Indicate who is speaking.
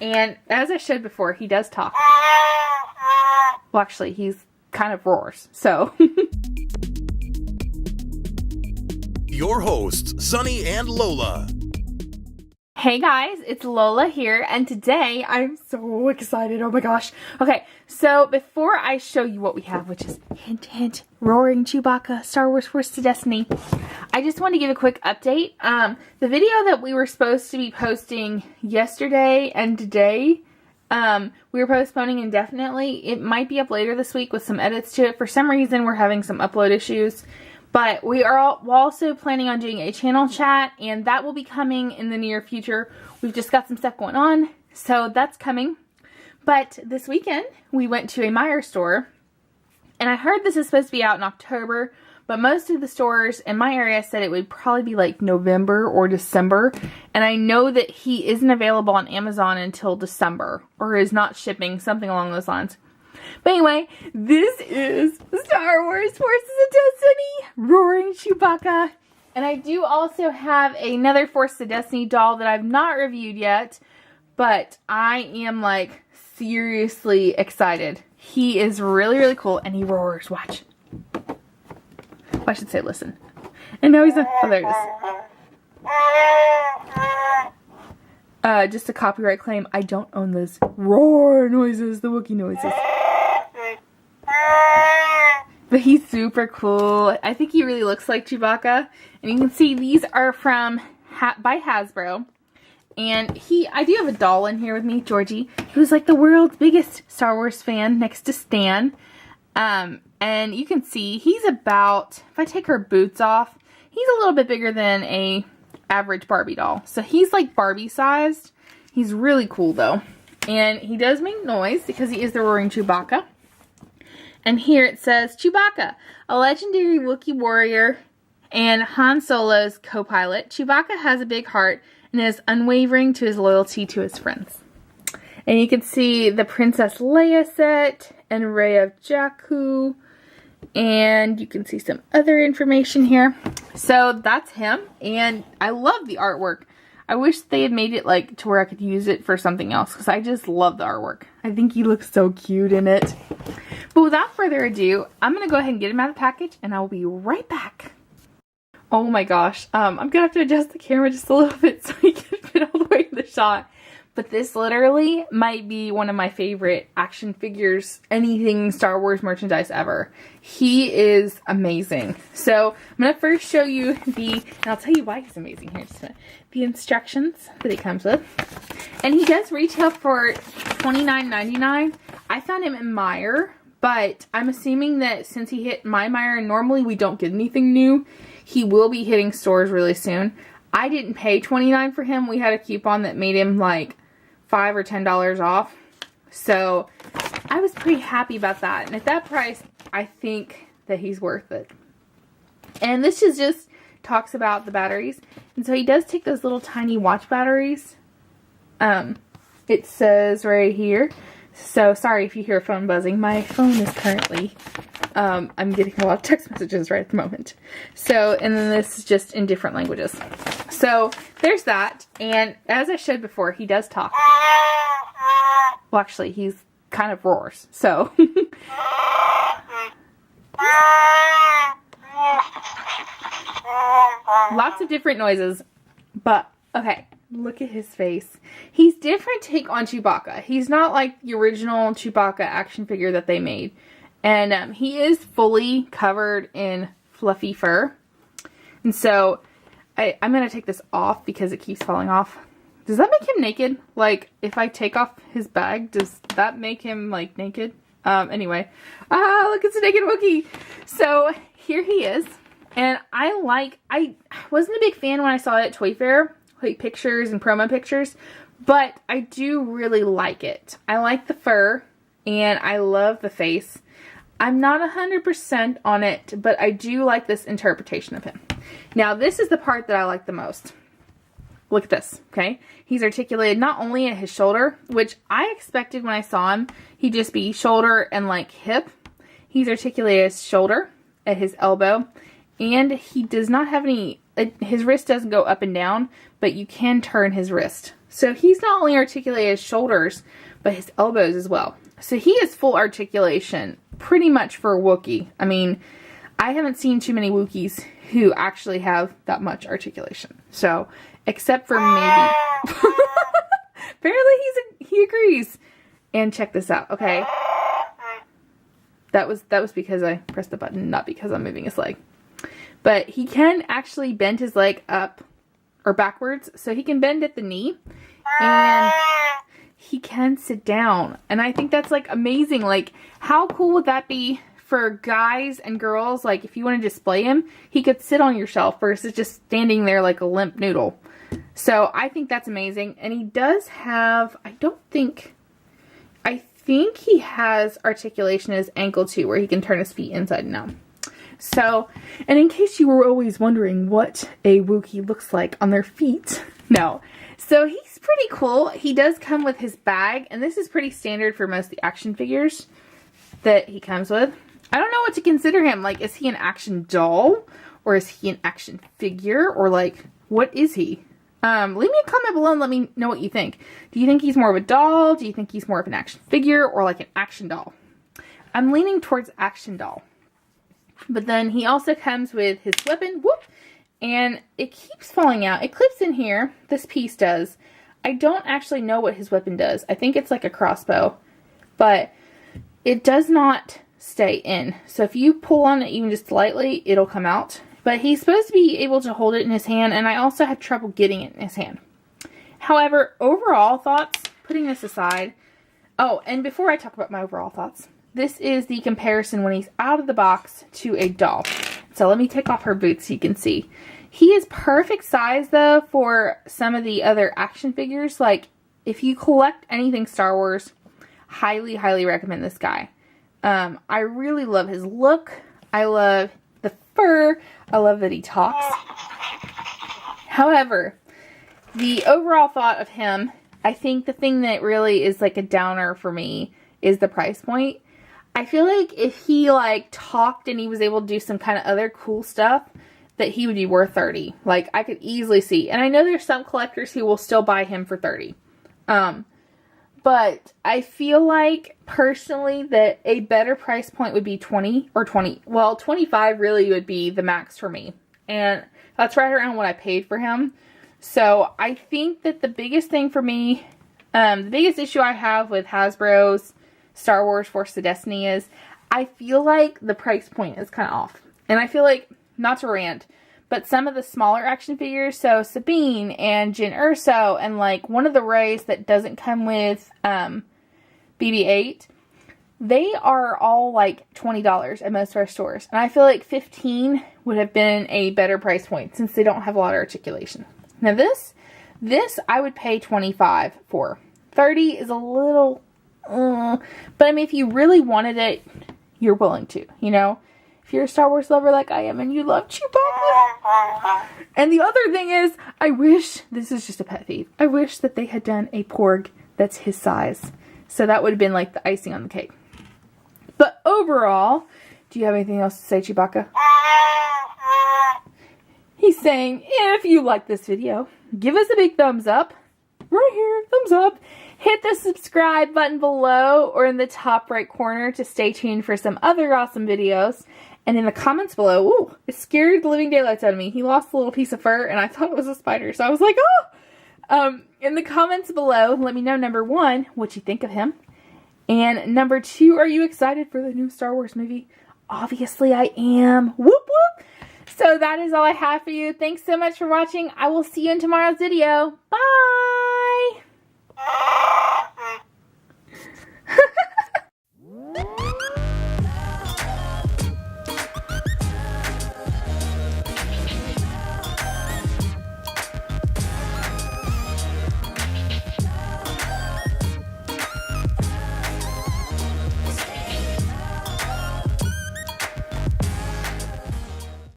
Speaker 1: And as I showed before, he does talk. Well, actually, he's kind of roars, so.
Speaker 2: Your hosts, Sunny and Lola.
Speaker 1: Hey guys, it's Lola here, and today I'm so excited. Oh my gosh. Okay, so before I show you what we have, which is hint hint, roaring Chewbacca, Star Wars Force to Destiny, I just want to give a quick update. The video that we were supposed to be posting yesterday and today, we were postponing indefinitely. It might be up later this week with some edits to it. For some reason, we're having some upload issues. But we're also planning on doing a channel chat, and that will be coming in the near future. We've just got some stuff going on, so that's coming. But this weekend, we went to a Meijer store, and I heard this is supposed to be out in October, but most of the stores in my area said it would probably be like November or December, and I know that he isn't available on Amazon until December, or is not shipping, something along those lines. But anyway, this is Star Wars Forces of Destiny, roaring Chewbacca. And I do also have another Forces of Destiny doll that I've not reviewed yet, but I am like seriously excited. He is really, really cool, and he roars. Watch. Well, I should say listen. And now he's oh, there it is. Just a copyright claim. I don't own those roar noises, the Wookiee noises. But he's super cool. I think he really looks like Chewbacca. And you can see these are from by Hasbro. And I do have a doll in here with me, Georgie, who's like the world's biggest Star Wars fan next to Stan. And you can see he's about, if I take her boots off, he's a little bit bigger than a average Barbie doll. So he's like Barbie sized. He's really cool though. And he does make noise because he is the roaring Chewbacca. And here it says, Chewbacca, a legendary Wookiee warrior and Han Solo's co-pilot, Chewbacca has a big heart and is unwavering to his loyalty to his friends. And you can see the Princess Leia set and Rey of Jakku. And you can see some other information here. So that's him. And I love the artwork. I wish they had made it like to where I could use it for something else, because I just love the artwork. I think he looks so cute in it. But without further ado, I'm going to go ahead and get him out of the package, and I will be right back. Oh my gosh. I'm going to have to adjust the camera just a little bit so he can fit all the way in the shot. But this literally might be one of my favorite action figures, anything Star Wars merchandise ever. He is amazing. So I'm going to first show you and I'll tell you why he's amazing here in just a minute, the instructions that he comes with. And he does retail for $29.99. I found him in Meijer, but I'm assuming that since he hit my Meijer, and normally we don't get anything new, he will be hitting stores really soon. I didn't pay $29 for him. We had a coupon that made him like $5 or $10 off. So I was pretty happy about that. And at that price, I think that he's worth it. And this just talks about the batteries. And so he does take those little tiny watch batteries. It says right here. So sorry if you hear a phone buzzing. My phone is currently, I'm getting a lot of text messages right at the moment. So, and then this is just in different languages. So there's that. And as I showed before, he does talk. Well, actually, he's kind of roars. So. Lots of different noises. But, okay. Look at his face. He's different take on Chewbacca. He's not like the original Chewbacca action figure that they made. And he is fully covered in fluffy fur. And so I'm going to take this off because it keeps falling off. Does that make him naked? Like, if I take off his bag, does that make him, like, naked? Anyway. Look, it's a naked Wookiee. So, here he is. And I wasn't a big fan when I saw it at Toy Fair. Like, pictures and promo pictures. But I do really like it. I like the fur. And I love the face. I'm not 100% on it, but I do like this interpretation of him. Now, this is the part that I like the most. Look at this, okay? He's articulated not only at his shoulder, which I expected when I saw him, he'd just be shoulder and like hip. He's articulated his shoulder, at his elbow, and he does not have any, his wrist doesn't go up and down, but you can turn his wrist. So he's not only articulated his shoulders, but his elbows as well. So he has full articulation pretty much for a Wookiee. I mean, I haven't seen too many Wookiees who actually have that much articulation. So, except for maybe... Apparently he agrees. And check this out, okay? That was because I pressed the button, not because I'm moving his leg. But he can actually bend his leg up or backwards. So he can bend at the knee. And he can sit down. And I think that's like amazing. Like, how cool would that be for guys and girls? Like, if you want to display him, he could sit on your shelf versus just standing there like a limp noodle. So I think that's amazing. And he does have, I think he has articulation in his ankle too, where he can turn his feet inside and out. So, and in case you were always wondering what a Wookiee looks like on their feet, no. So he's pretty cool. He does come with his bag, and this is pretty standard for most of the action figures that he comes with. I don't know what to consider him. Like, is he an action doll? Or is he an action figure? Or like, what is he? Leave me a comment below and let me know what you think. Do you think he's more of a doll? Do you think he's more of an action figure or like an action doll? I'm leaning towards action doll. But then he also comes with his weapon. Whoop! And it keeps falling out. It clips in here. This piece does. I don't actually know what his weapon does. I think it's like a crossbow. But it does not stay in. So if you pull on it even just slightly, it'll come out. But he's supposed to be able to hold it in his hand, and I also had trouble getting it in his hand. However, overall thoughts, putting this aside. Oh, and before I talk about my overall thoughts, this is the comparison when he's out of the box to a doll. So let me take off her boots so you can see. He is perfect size, though, for some of the other action figures. Like, if you collect anything Star Wars, highly, highly recommend this guy. I really love his look. I love the fur. I love that he talks. However, the overall thought of him, I think the thing that really is like a downer for me is the price point. I feel like if he like talked and he was able to do some kind of other cool stuff, that he would be worth $30. Like, I could easily see. And I know there's some collectors who will still buy him for $30. But I feel like, personally, that a better price point would be 20 or 20. Well, 25 really would be the max for me. And that's right around what I paid for him. So, I think that the biggest thing for me, the biggest issue I have with Hasbro's Star Wars Force of Destiny is, I feel like the price point is kind of off. And I feel like, not to rant, but some of the smaller action figures, so Sabine and Jyn Erso, and like one of the Reys that doesn't come with BB-8, they are all like $20 at most of our stores. And I feel like $15 would have been a better price point since they don't have a lot of articulation. Now this I would pay $25 for. $30 is a little, but I mean, if you really wanted it, you're willing to, you know? If you're a Star Wars lover like I am and you love Chewbacca. And the other thing is, I wish, this is just a pet peeve, I wish that they had done a Porg that's his size. So that would have been like the icing on the cake. But overall, do you have anything else to say, Chewbacca? He's saying, if you like this video, give us a big thumbs up. Right here, thumbs up. Hit the subscribe button below or in the top right corner to stay tuned for some other awesome videos. And in the comments below, ooh, it scared the living daylights out of me. He lost a little piece of fur and I thought it was a spider. So I was like, oh! In the comments below, let me know, number 1, what you think of him. And number 2, are you excited for the new Star Wars movie? Obviously I am. Whoop whoop! So that is all I have for you. Thanks so much for watching. I will see you in tomorrow's video. Bye!